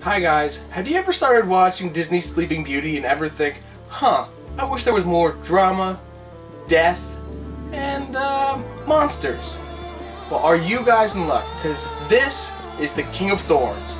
Hi guys, have you ever started watching Disney's Sleeping Beauty and ever think, I wish there was more drama, death, and monsters? Well, are you guys in luck? Because this is the King of Thorns.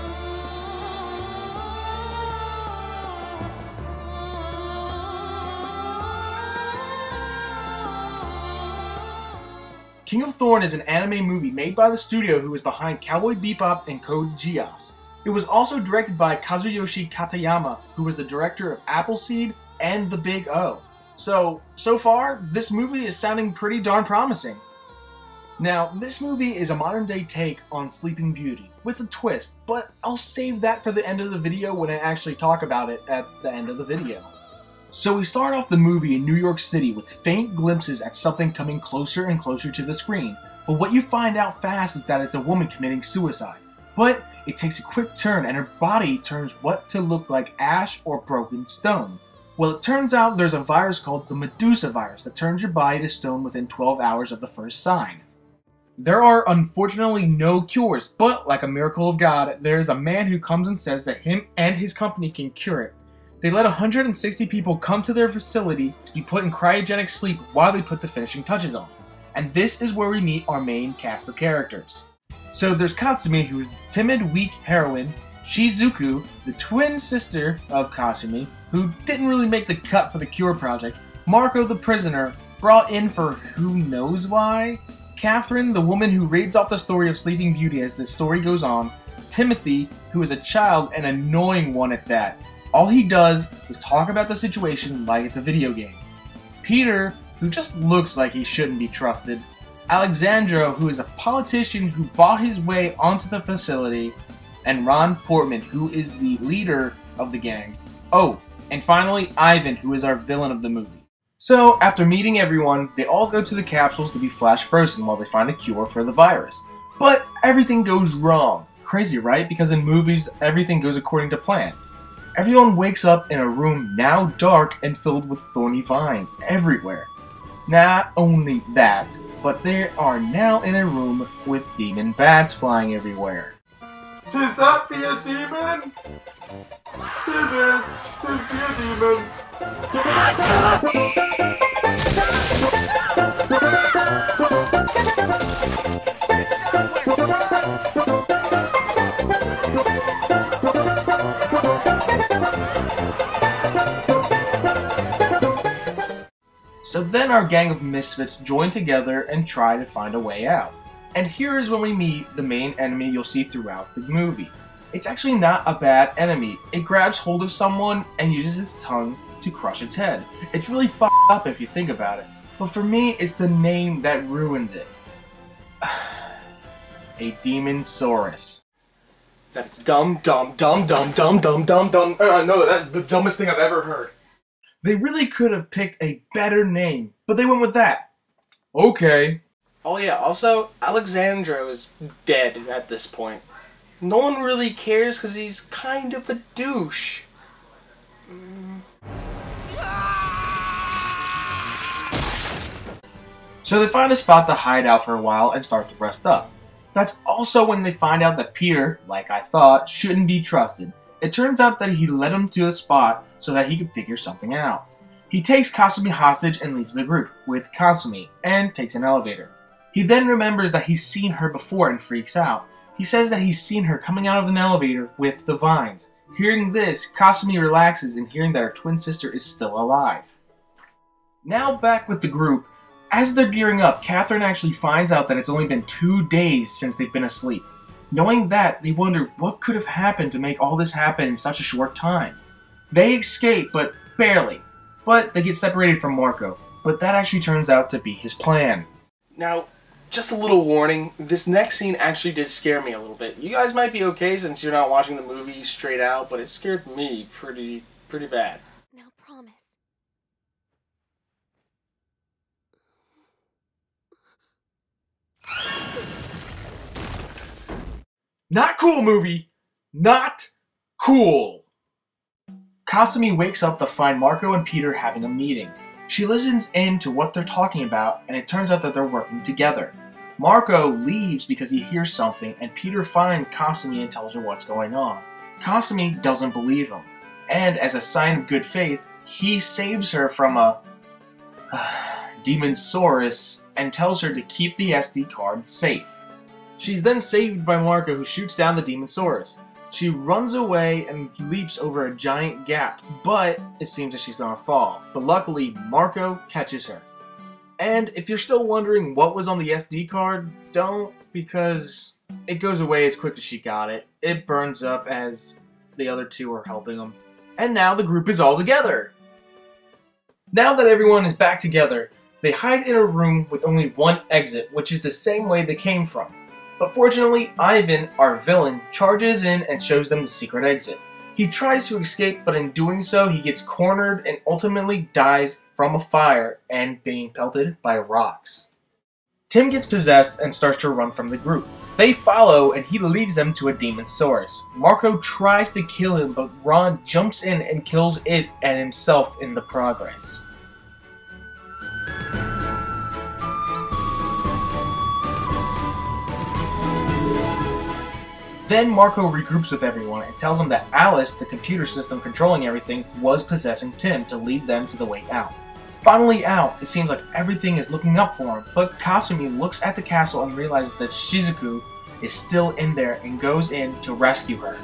King of Thorns is an anime movie made by the studio who was behind Cowboy Bebop and Code Geass. It was also directed by Kazuyoshi Katayama, who was the director of Appleseed and The Big O. So far, this movie is sounding pretty darn promising. Now, this movie is a modern-day take on Sleeping Beauty, with a twist, but I'll save that for the end of the video when I actually talk about it at the end of the video. So we start off the movie in New York City with faint glimpses at something coming closer and closer to the screen, but what you find out fast is that it's a woman committing suicide. But it takes a quick turn and her body turns what to look like ash or broken stone. Well, it turns out there's a virus called the Medusa virus that turns your body to stone within 12 hours of the first sign. There are unfortunately no cures, but like a miracle of God, there's a man who comes and says that him and his company can cure it. They let 160 people come to their facility to be put in cryogenic sleep while they put the finishing touches on. And this is where we meet our main cast of characters. So there's Katsumi, who is the timid, weak heroine, Shizuku, the twin sister of Kasumi, who didn't really make the cut for the cure project, Marco the prisoner, brought in for who knows why, Catherine, the woman who reads off the story of Sleeping Beauty as the story goes on, Timothy, who is a child, an annoying one at that. All he does is talk about the situation like it's a video game. Peter, who just looks like he shouldn't be trusted. Alexandra, who is a politician who bought his way onto the facility. And Ron Portman, who is the leader of the gang. Oh, and finally, Ivan, who is our villain of the movie. So, after meeting everyone, they all go to the capsules to be flash frozen while they find a cure for the virus. But everything goes wrong. Crazy, right? Because in movies, everything goes according to plan. Everyone wakes up in a room now dark and filled with thorny vines everywhere. Not only that, but they are now in a room with demon bats flying everywhere. Tis that be a demon? Tis be a demon. So then our gang of misfits join together and try to find a way out. And here is when we meet the main enemy you'll see throughout the movie. It's actually not a bad enemy. It grabs hold of someone and uses its tongue to crush its head. It's really f***ed up if you think about it. But for me, it's the name that ruins it. A Demonsaurus. That's dumb. No, that's the dumbest thing I've ever heard. They really could have picked a better name, but they went with that. Okay. Oh yeah, also, Alexandro is dead at this point. No one really cares because he's kind of a douche. So they find a spot to hide out for a while and start to rest up. That's also when they find out that Peter, like I thought, shouldn't be trusted. It turns out that he led him to a spot so that he could figure something out. He takes Kasumi hostage and leaves the group with Kasumi and takes an elevator. He then remembers that he's seen her before and freaks out. He says that he's seen her coming out of an elevator with the vines. Hearing this, Kasumi relaxes in hearing that her twin sister is still alive. Now back with the group, as they're gearing up, Catherine actually finds out that it's only been 2 days since they've been asleep. Knowing that, they wonder what could have happened to make all this happen in such a short time. They escape, but barely. But they get separated from Marco. But that actually turns out to be his plan. Now, just a little warning, this next scene actually did scare me a little bit. You guys might be okay since you're not watching the movie straight out, but it scared me pretty bad. Now promise. Not cool, movie! Not cool! Kasumi wakes up to find Marco and Peter having a meeting. She listens in to what they're talking about, and it turns out that they're working together. Marco leaves because he hears something, and Peter finds Kasumi and tells her what's going on. Kasumi doesn't believe him, and as a sign of good faith, he saves her from a Demonsaurus and tells her to keep the SD card safe. She's then saved by Marco, who shoots down the Demonsaurus. She runs away and leaps over a giant gap, but it seems that she's gonna fall. But luckily, Marco catches her. And if you're still wondering what was on the SD card, don't, because it goes away as quick as she got it. It burns up as the other two are helping them. And now the group is all together! Now that everyone is back together, they hide in a room with only one exit, which is the same way they came from. But fortunately, Ivan, our villain, charges in and shows them the secret exit. He tries to escape, but in doing so, he gets cornered and ultimately dies from a fire and being pelted by rocks. Tim gets possessed and starts to run from the group. They follow and he leads them to a Demonsaurus. Marco tries to kill him, but Ron jumps in and kills it and himself in the progress. Then Marco regroups with everyone and tells them that Alice, the computer system controlling everything, was possessing Tim to lead them to the way out. Finally out, it seems like everything is looking up for him, but Kasumi looks at the castle and realizes that Shizuku is still in there and goes in to rescue her.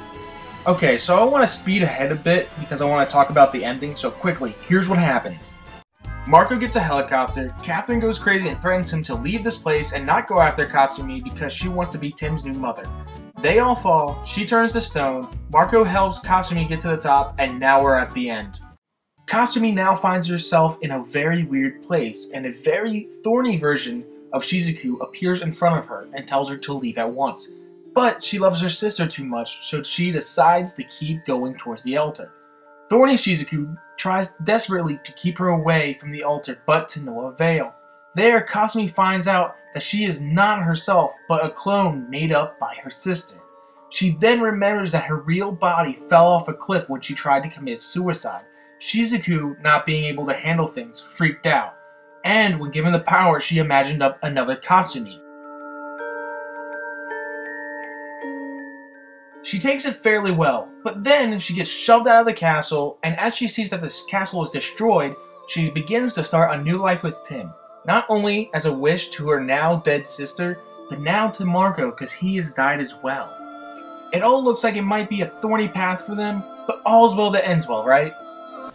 Okay, so I want to speed ahead a bit because I want to talk about the ending, so quickly, here's what happens. Marco gets a helicopter, Catherine goes crazy and threatens him to leave this place and not go after Kasumi because she wants to be Tim's new mother. They all fall, she turns to stone, Marco helps Kasumi get to the top, and now we're at the end. Kasumi now finds herself in a very weird place, and a very thorny version of Shizuku appears in front of her and tells her to leave at once. But she loves her sister too much, so she decides to keep going towards the altar. Thorny Shizuku tries desperately to keep her away from the altar, but to no avail. There, Kasumi finds out that she is not herself, but a clone made up by her sister. She then remembers that her real body fell off a cliff when she tried to commit suicide. Shizuku, not being able to handle things, freaked out. And when given the power, she imagined up another Kasumi. She takes it fairly well, but then she gets shoved out of the castle, and as she sees that this castle is destroyed, she begins to start a new life with Tim. Not only as a wish to her now dead sister, but now to Marco because he has died as well. It all looks like it might be a thorny path for them, but all's well that ends well, right?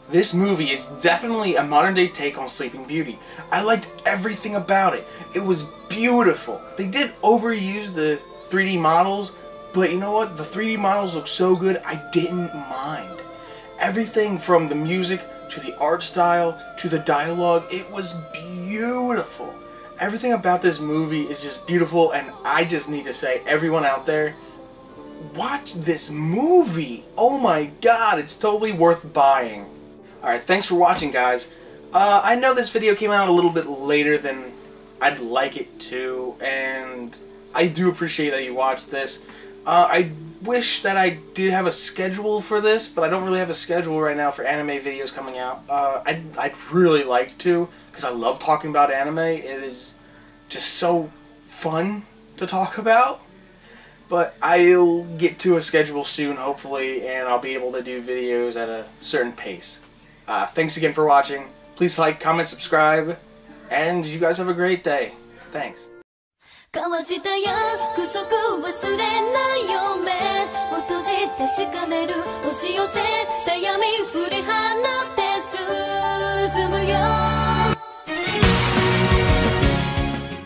This movie is definitely a modern day take on Sleeping Beauty. I liked everything about it. It was beautiful. They did overuse the 3D models, but you know what? The 3D models look so good, I didn't mind. Everything from the music to the art style to the dialogue, it was beautiful. Everything about this movie is just beautiful, and I just need to say, everyone out there, watch this movie. Oh my god, it's totally worth buying. Alright, thanks for watching, guys. I know this video came out a little bit later than I'd like it to, and I do appreciate that you watched this. I wish that I did have a schedule for this, but I don't really have a schedule right now for anime videos coming out. I'd really like to, because I love talking about anime. It is just so fun to talk about. But I'll get to a schedule soon, hopefully, and I'll be able to do videos at a certain pace. Thanks again for watching. Please like, comment, subscribe, and you guys have a great day. Thanks. 交わした約束忘れないよ目を閉じてしかめる押し寄せた闇振り払